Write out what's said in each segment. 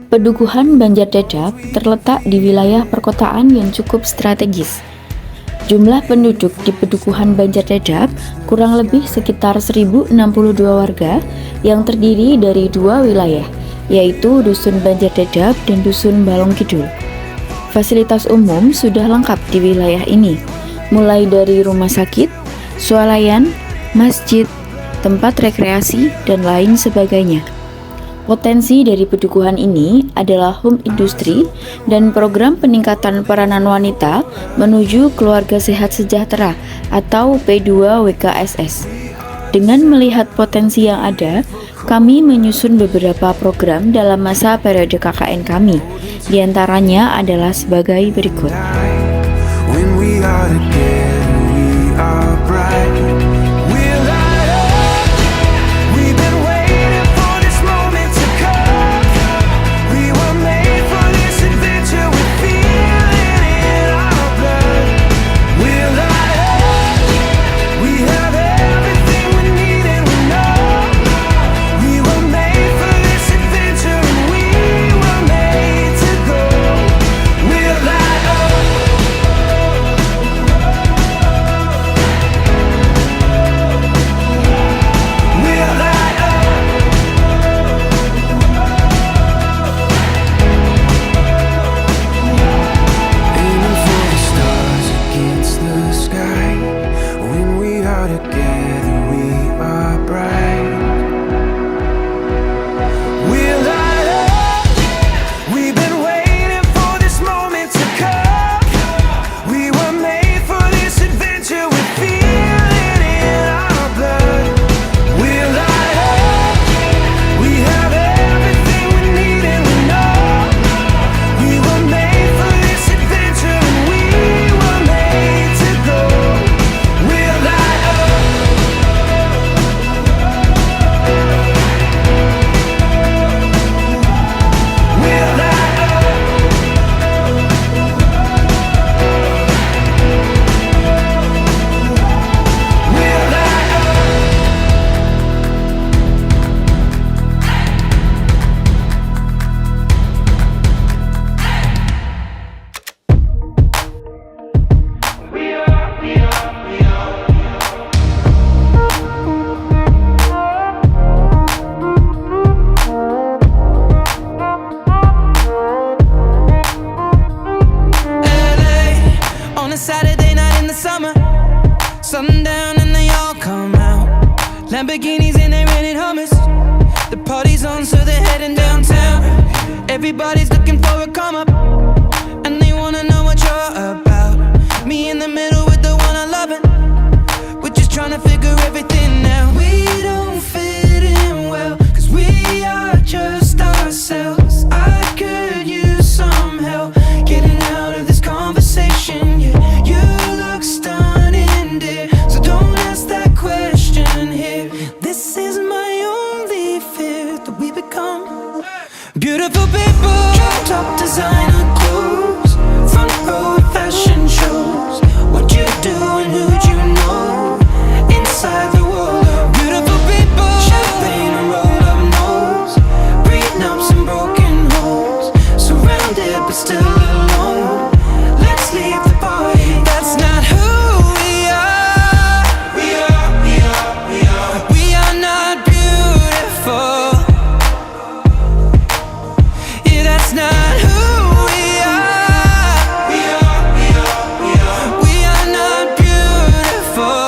Padukuhan Banjardadap terletak di wilayah perkotaan yang cukup strategis. Jumlah penduduk di Padukuhan Banjardadap kurang lebih sekitar 1062 warga yang terdiri dari dua wilayah, yaitu Dusun Banjardadap dan Dusun Balong Kidul. Fasilitas umum sudah lengkap di wilayah ini, mulai dari rumah sakit, swalayan, masjid, tempat rekreasi, dan lain sebagainya. Potensi dari padukuhan ini adalah home industri dan program peningkatan peranan wanita menuju keluarga sehat sejahtera atau P2WKSS. Dengan melihat potensi yang ada, kami menyusun beberapa program dalam masa periode KKN kami. Di antaranya adalah sebagai berikut. Lamborghinis and they rented hummus. The party's on, so they're heading downtown. Everybody's looking for a come up, and they wanna know what you're about. Me in the middle with the one I lovin'. We're just trying to figure everything out. We don't fit in well, cause we are just ourselves. I could use some help getting out of this conversation. Yeah, you look stunning, dear, so don't ask that question here. This is my only fear, that we become beautiful people. Top designer clothes, front row fashion shows. What you do and who'd you know? Inside the world of beautiful people. Champagne and rolled up nose, prenups and broken homes. Surrounded but still alone. Let's leave the party. That's not who we are. We are not beautiful. Yeah, that's not who we are. We are not beautiful.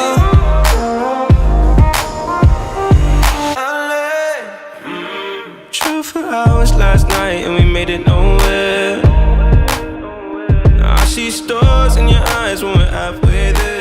Drove for hours last night and we made it nowhere. Now I see stars in your eyes when we're halfway there.